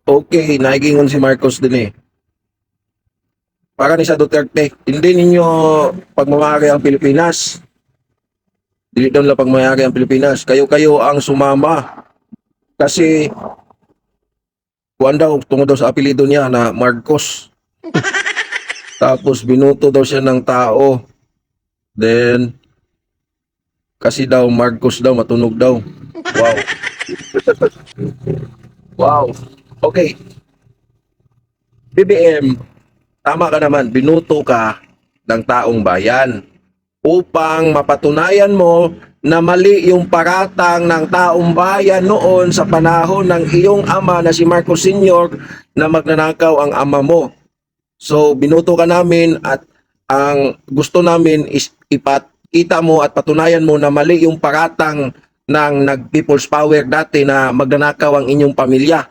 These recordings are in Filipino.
Okay, nakikingon si Marcos din eh. Para ni sa Duterte, hindi ninyo pagmamayari ang Pilipinas. Dili daw nila pagmamayari ang Pilipinas. Kayo-kayo ang sumama. Kasi, kuwan daw, tungkol daw sa apelido niya na Marcos. Tapos, binuto daw siya ng tao. Then, kasi daw, Marcos daw, matunog daw. Wow. Wow. Okay. BBM, tama ka naman, binuto ka ng taong bayan upang mapatunayan mo na mali yung paratang ng taong bayan noon sa panahon ng iyong ama na si Marcos Sr. na magnanakaw ang ama mo. So, binuto ka namin at ang gusto namin is ipakita mo at patunayan mo na mali yung paratang ng nag-People's Power dati na magnanakaw ang inyong pamilya.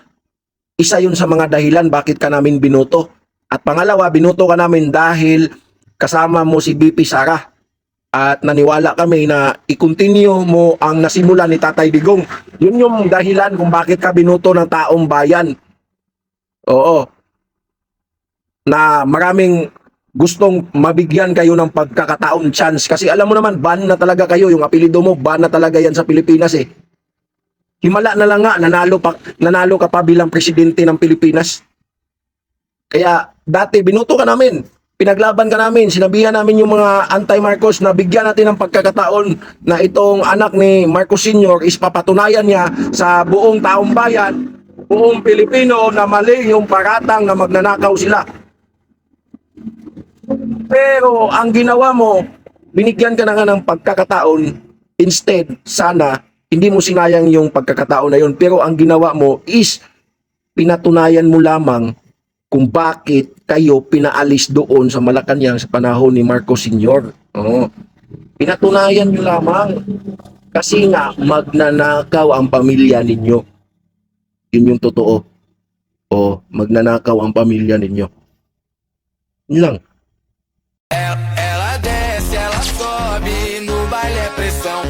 Isa yun sa mga dahilan bakit ka namin binuto. At pangalawa, binuto ka namin dahil kasama mo si BP Sara. At naniwala kami na i-continue mo ang nasimula ni Tatay Digong. Yun yung dahilan kung bakit ka binuto ng taong bayan. Oo. Na maraming gustong mabigyan kayo ng pagkakataon chance. Kasi alam mo naman, ban na talaga kayo. Yung apelido mo, ban na talaga yan sa Pilipinas eh. Himala na lang nga, nanalo ka pa bilang presidente ng Pilipinas. Kaya dati binuto ka namin, pinaglaban ka namin, sinabihan namin yung mga anti-Marcos na bigyan natin ng pagkakataon na itong anak ni Marcos Sr. is papatunayan niya sa buong taong bayan, buong Pilipino na mali yung paratang na magnanakaw sila. Pero ang ginawa mo, binigyan ka na nga ng pagkakataon, instead, sana, hindi mo sinayang yung pagkakataon na yun. Pero ang ginawa mo is, pinatunayan mo lamang kung bakit kayo pinaalis doon sa Malacanang sa panahon ni Marcos Sr. Oo. Pinatunayan nyo lamang. Kasi nga, magnanakaw ang pamilya ninyo. Yun yung totoo. O, magnanakaw ang pamilya ninyo. Yun lang. Ela desce, ela sobe, no baile é pressão.